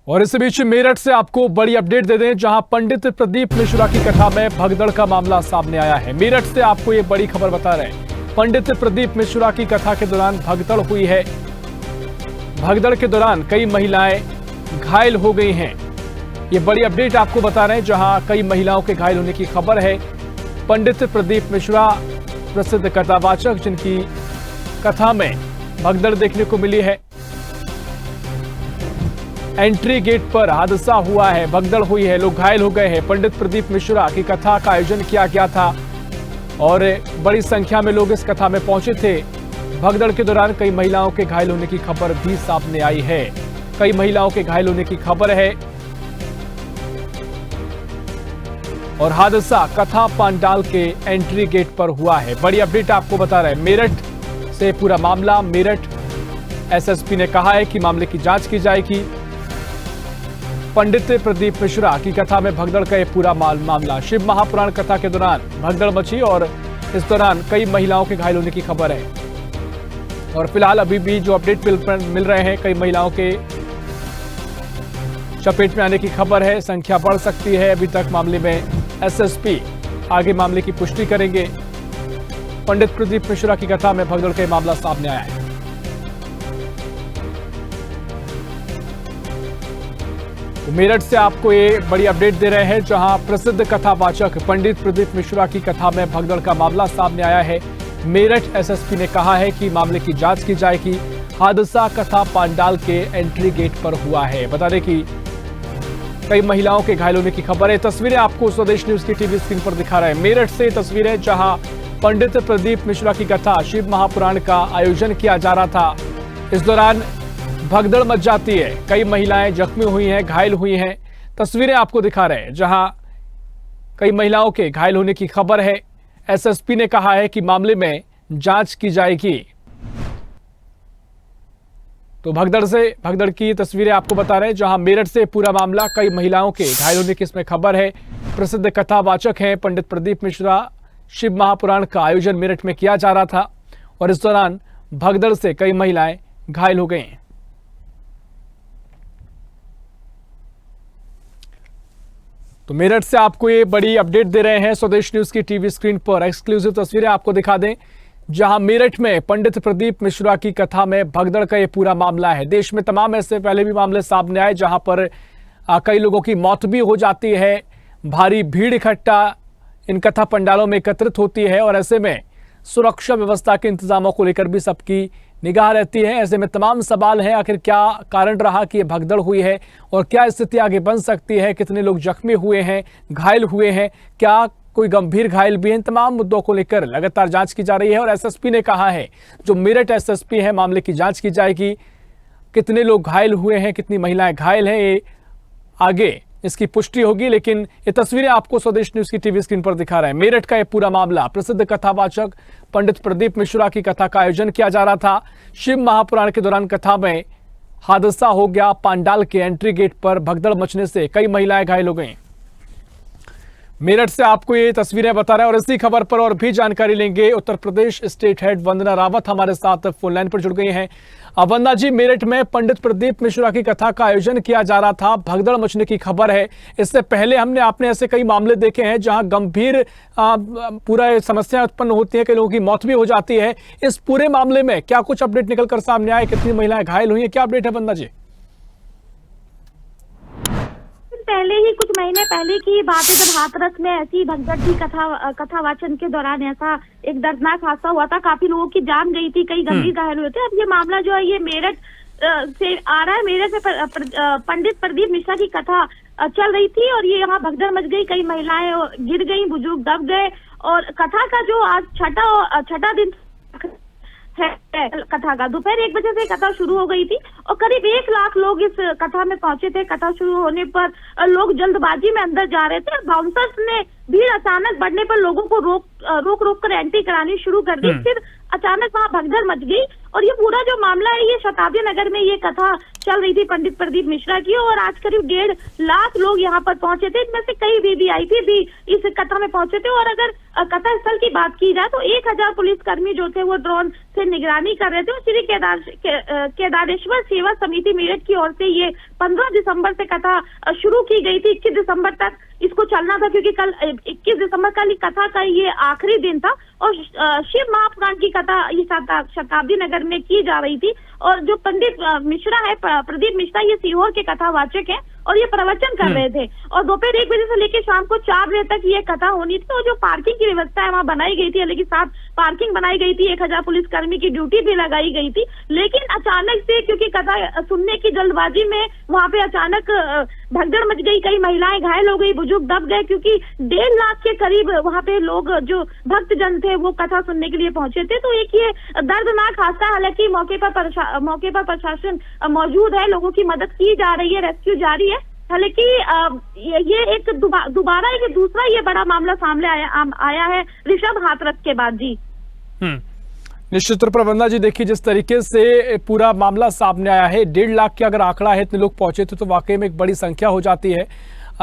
और इस बीच मेरठ से आपको बड़ी अपडेट दे दें, जहां पंडित प्रदीप मिश्रा की कथा में भगदड़ का मामला सामने आया है। मेरठ से आपको ये बड़ी खबर बता रहे हैं। पंडित प्रदीप मिश्रा की कथा के दौरान भगदड़ हुई है। भगदड़ के दौरान कई महिलाएं घायल हो गई हैं। ये बड़ी अपडेट आपको बता रहे हैं, जहां कई महिलाओं के घायल होने की खबर है। पंडित प्रदीप मिश्रा प्रसिद्ध कथावाचक, जिनकी कथा में भगदड़ देखने को मिली है। एंट्री गेट पर हादसा हुआ है, भगदड़ हुई है, लोग घायल हो गए हैं। पंडित प्रदीप मिश्रा की कथा का आयोजन किया गया था और बड़ी संख्या में लोग इस कथा में पहुंचे थे। भगदड़ के दौरान कई महिलाओं के घायल होने की खबर भी सामने आई है। कई महिलाओं के घायल होने की खबर है और हादसा कथा पंडाल के एंट्री गेट पर हुआ है। बड़ी अपडेट आपको बता रहे हैं मेरठ से पूरा मामला। मेरठ एसएसपी ने कहा है कि मामले की जांच की जाएगी। पंडित प्रदीप मिश्रा की कथा में भगदड़ का ये पूरा मामला, शिव महापुराण कथा के दौरान भगदड़ मची और इस दौरान कई महिलाओं के घायल होने की खबर है। और फिलहाल अभी भी जो अपडेट मिल रहे हैं, कई महिलाओं के चपेट में आने की खबर है। संख्या बढ़ सकती है। अभी तक मामले में एसएसपी आगे मामले की पुष्टि करेंगे। पंडित प्रदीप मिश्रा की कथा में भगदड़ का मामला सामने आया है। मेरठ से आपको ये बड़ी अपडेट दे रहे हैं, जहां प्रसिद्ध कथावाचक पंडित प्रदीप मिश्रा की कथा में भगदड़ का मामला सामने आया है। मेरठ एसएसपी ने कहा है कि मामले की जांच की जाएगी। हादसा कथा पंडाल के एंट्री गेट पर हुआ है। बता दें कि कई महिलाओं के घायल होने की खबर है। तस्वीरें आपको स्वदेश न्यूज की टीवी स्क्रीन पर दिखा रहे हैं। मेरठ से तस्वीरें, जहां पंडित प्रदीप मिश्रा की कथा शिव महापुराण का आयोजन किया जा रहा था। इस दौरान भगदड़ मच जाती है। कई महिलाएं जख्मी हुई हैं, घायल हुई हैं। तस्वीरें आपको दिखा रहे हैं, जहां कई महिलाओं के घायल होने की खबर है। एसएसपी ने कहा है कि मामले में जांच की जाएगी। तो भगदड़ की तस्वीरें आपको बता रहे हैं, जहां मेरठ से पूरा मामला, कई महिलाओं के घायल होने की इसमें खबर है। प्रसिद्ध कथावाचक हैं पंडित प्रदीप मिश्रा। शिव महापुराण का आयोजन मेरठ में किया जा रहा था और इस दौरान भगदड़ से कई महिलाएं घायल हो गई हैं। तो मेरठ से आपको ये बड़ी अपडेट दे रहे हैं स्वदेश न्यूज की टीवी स्क्रीन पर। एक्सक्लूसिव तस्वीरें आपको दिखा दें, जहां मेरठ में पंडित प्रदीप मिश्रा की कथा में भगदड़ का ये पूरा मामला है। देश में तमाम ऐसे पहले भी मामले सामने आए, जहां पर कई लोगों की मौत भी हो जाती है। भारी भीड़ इकट्ठा इन कथा पंडालों में एकत्रित होती है और ऐसे में सुरक्षा व्यवस्था के इंतजामों को लेकर भी सबकी निगाह रहती है। ऐसे में तमाम सवाल हैं, आखिर क्या कारण रहा कि ये भगदड़ हुई है और क्या स्थिति आगे बन सकती है। कितने लोग जख्मी हुए हैं, घायल हुए हैं, क्या कोई गंभीर घायल भी हैं। तमाम मुद्दों को लेकर लगातार जांच की जा रही है और एसएसपी ने कहा है, जो मेरठ एसएसपी है, मामले की जांच की जाएगी। कितने लोग घायल हुए हैं, कितनी महिलाएं घायल हैं, ये आगे इसकी पुष्टि होगी। लेकिन ये तस्वीरें आपको स्वदेश न्यूज की टीवी स्क्रीन पर दिखा रहे हैं। मेरठ का ये पूरा मामला, प्रसिद्ध कथावाचक पंडित प्रदीप मिश्रा की कथा का आयोजन किया जा रहा था। शिव महापुराण के दौरान कथा में हादसा हो गया। पंडाल के एंट्री गेट पर भगदड़ मचने से कई महिलाएं घायल हो गई। मेरठ से आपको ये तस्वीरें बता रहे हैं और इसी खबर पर और भी जानकारी लेंगे। उत्तर प्रदेश स्टेट हेड वंदना रावत हमारे साथ फोन लाइन पर जुड़ गई हैं। वंदना जी, मेरठ में पंडित प्रदीप मिश्रा की कथा का आयोजन किया जा रहा था, भगदड़ मचने की खबर है। इससे पहले आपने ऐसे कई मामले देखे हैं, जहां गंभीर पूरा समस्या उत्पन्न होती है, कई लोगों की मौत भी हो जाती है। इस पूरे मामले में क्या कुछ अपडेट निकलकर सामने आए? कितनी महिलाएं घायल हुई है? क्या अपडेट है वंदना जी? पहले ही कुछ महीने पहले की बात है, जब हाथरस में ऐसी भगदड़ थी कथावाचन के दौरान ऐसा एक दर्दनाक हादसा हुआ था। काफी लोगों की जान गई थी, कई गंभीर घायल हुए थे। अब ये मामला जो है ये मेरठ से आ रहा है। मेरठ से पंडित प्रदीप मिश्रा की कथा चल रही थी और ये यहाँ भगदड़ मच गई। कई महिलाएं गिर गई, बुजुर्ग दब गए और कथा का जो आज छठा दिन है कथा का, दोपहर 1 बजे से कथा शुरू हो गई थी और करीब 1 लाख लोग इस कथा में पहुंचे थे। कथा शुरू होने पर लोग जल्दबाजी में अंदर जा रहे थे। बाउंसर्स ने भीड़ अचानक बढ़ने पर लोगों को रोक कर एंट्री करानी शुरू कर दी। फिर अचानक वहां भगदड़ मच गई और ये पूरा जो मामला है ये शताब्दी नगर में ये कथा चल रही थी पंडित प्रदीप मिश्रा की, और आज करीब 1.5 लाख लोग यहाँ पर पहुंचे थे। इनमें से कई वीवीआईपी भी इस कथा में पहुंचे थे। और अगर कथा स्थल की बात की जाए तो 1000 पुलिसकर्मी जो थे वो ड्रोन से निगरानी कर रहे थे। और श्री केदारेश्वर सेवा समिति मेरठ की ओर से ये 15 दिसंबर से कथा शुरू की गई थी। 21 दिसंबर तक इसको चलना था, क्योंकि कल 21 दिसंबर कल कथा का ये आखिरी दिन था। और शिव महापुराण की कथा ये शताब्दी नगर में की जा रही थी। और जो पंडित मिश्रा है, प्रदीप मिश्रा, ये सीहोर के कथावाचक है और ये प्रवचन कर रहे थे। और दोपहर 1 बजे से लेकर शाम को 4 बजे तक ये कथा होनी थी। और जो पार्किंग की व्यवस्था है वहाँ बनाई गई थी, हालांकि 7 पार्किंग बनाई गई थी, 1000 पुलिसकर्मी की ड्यूटी भी लगाई गई थी। लेकिन अचानक से, क्योंकि कथा सुनने की जल्दबाजी में वहाँ पे अचानक भगदड़ मच गई, कई महिलाएं घायल हो गई, बुजुर्ग दब गए, क्योंकि 1.5 लाख के करीब वहाँ पे लोग जो भक्तजन थे वो कथा सुनने के लिए पहुंचे थे। तो एक ये दर्दनाक हादसा, हालांकि मौके पर प्रशासन मौजूद है, लोगों की मदद की जा रही है, रेस्क्यू जारी है। हालांकि ये एक दोबारा एक दूसरा ये बड़ा मामला सामने आया है ऋषभ हाथरस के बाद। जी निश्चित तौर पर वंदना जी, देखिए जिस तरीके से पूरा मामला सामने आया है, 1.5 लाख के अगर आंकड़ा है, इतने लोग पहुंचे थे तो वाकई में एक बड़ी संख्या हो जाती है।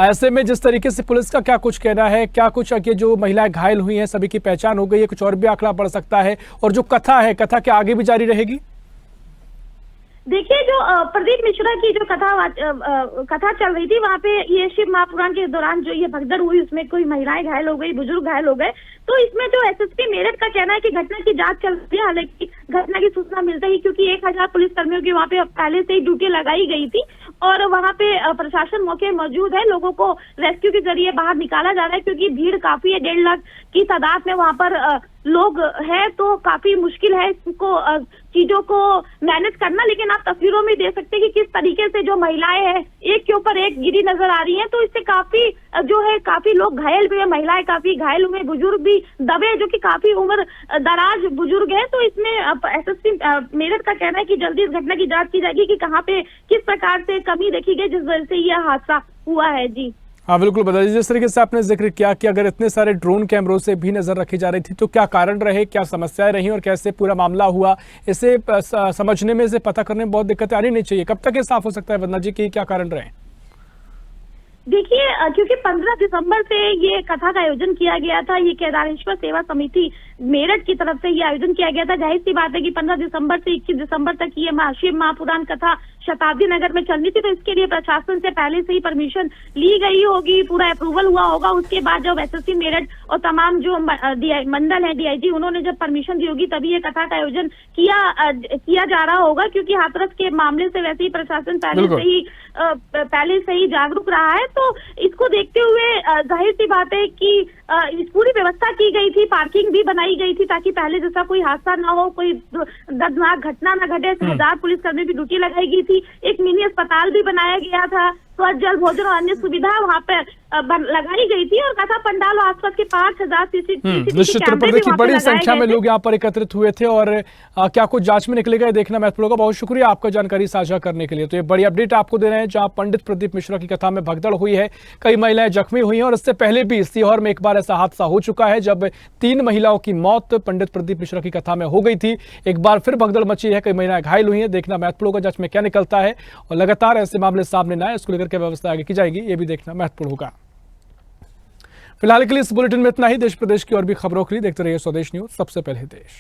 ऐसे में जिस तरीके से पुलिस का क्या कुछ कहना है, क्या कुछ ये जो महिलाएं घायल हुई हैं सभी की पहचान हो गई है, कुछ और भी आंकड़ा बढ़ सकता है, और जो कथा है, कथा क्या आगे भी जारी रहेगी? देखिए, जो प्रदीप मिश्रा की जो कथा चल रही थी वहाँ पे ये शिव महापुराण के दौरान जो ये भगदड़ हुई, उसमें कोई महिलाएं घायल हो गई, बुजुर्ग घायल हो गए। तो इसमें जो एसएसपी मेरठ का कहना है कि घटना की जांच चल रही है। हालांकि घटना की सूचना मिलते ही, क्योंकि 1000 पुलिसकर्मियों की वहाँ पे पहले से ही ड्यूटी लगाई गई थी और वहाँ पे प्रशासन मौके मौजूद है, लोगों को रेस्क्यू के जरिए बाहर निकाला जा रहा है, क्योंकि भीड़ काफी है, 1.5 लाख की तादाद में वहाँ पर लोग है, तो काफी मुश्किल है इसको चीजों को मैनेज करना। लेकिन आप तस्वीरों में देख सकते हैं कि किस तरीके से जो महिलाएं हैं एक के ऊपर एक गिरी नजर आ रही हैं। तो इससे काफी जो है काफी लोग घायल भी है, महिलाएं काफी घायल हुए, बुजुर्ग भी दबे, जो कि काफी उम्र दराज बुजुर्ग है। तो इसमें एसएसपी मेरठ का कहना है कि जल्दी इस घटना की जांच की जाएगी कि कहाँ पे किस प्रकार से कमी देखी गई जिस वजह से यह हादसा हुआ है। जी हाँ बिल्कुल, बताइए जिस तरीके से आपने जिक्र किया कि अगर इतने सारे ड्रोन कैमरों से भी नजर रखी जा रही थी तो क्या कारण रहे, क्या समस्याएं रही और कैसे पूरा मामला हुआ, इसे समझने में, इसे पता करने में बहुत दिक्कतें आनी नहीं चाहिए। कब तक ये साफ हो सकता है वंदना जी कि क्या कारण रहे? देखिए, क्योंकि 15 दिसंबर से ये कथा का आयोजन किया गया था, ये केदारेश्वर सेवा समिति मेरठ की तरफ से ये आयोजन किया गया था। जाहिर सी बात है कि 15 दिसंबर से 21 दिसंबर तक ये शिव महापुराण कथा शताब्दी नगर में चलनी थी। तो इसके लिए प्रशासन से पहले से ही परमिशन ली गई होगी, पूरा अप्रूवल हुआ होगा। उसके बाद जब एसएसपी मेरठ और तमाम जो मंडल है डीआईजी, उन्होंने जब परमिशन दी होगी तभी ये कथा का आयोजन किया जा रहा होगा। क्योंकि हाथरस के मामले से वैसे ही प्रशासन पहले से ही जागरूक रहा है। तो इसको देखते हुए जाहिर सी बात है कि इस पूरी व्यवस्था की गई थी, पार्किंग भी बनाई गई थी ताकि पहले जैसा कोई हादसा ना हो, कोई दर्दनाक घटना ना घटे। 1000 पुलिसकर्मी की ड्यूटी लगाई गई थी, एक मिनी अस्पताल भी बनाया गया था, स्वच्छ जल, भोजन और अन्य सुविधा वहाँ पर लगाई गई थी। और कथा पंडाल और आसपास के 5000 निश्चित तौर पर देखिए बड़ी संख्या में लोग यहाँ पर एकत्रित हुए थे और क्या कुछ जांच में निकलेगा देखना महत्वपूर्ण होगा। बहुत शुक्रिया आपका जानकारी साझा करने के लिए। तो ये बड़ी अपडेट आपको दे रहे हैं जहाँ पंडित प्रदीप मिश्रा की कथा में भगदड़ हुई है, कई महिलाएं जख्मी हुई हैं और इससे पहले भी सीहोर में एक बार ऐसा हादसा हो चुका है जब 3 महिलाओं की मौत पंडित प्रदीप मिश्रा की कथा में हो गई थी। एक बार फिर भगदड़ मची है, कई महिलाएं घायल हुई हैं। देखना महत्वपूर्ण होगा जांच में क्या निकलता है और लगातार ऐसे मामले सामने न आए, इसको लेकर क्या व्यवस्था आगे की जाएगी ये भी देखना महत्वपूर्ण होगा। फिलहाल के लिए इस बुलेटिन में इतना ही। देश प्रदेश की और भी खबरों के लिए देखते रहिए स्वदेश न्यूज, सबसे पहले देश।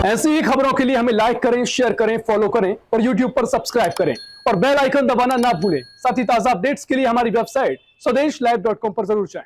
ऐसी ही खबरों के लिए हमें लाइक करें, शेयर करें, फॉलो करें और यूट्यूब पर सब्सक्राइब करें और बेल आइकन दबाना ना भूलें। साथ ही ताजा अपडेट्स के लिए हमारी वेबसाइट swadesh live.com पर जरूर जाएं।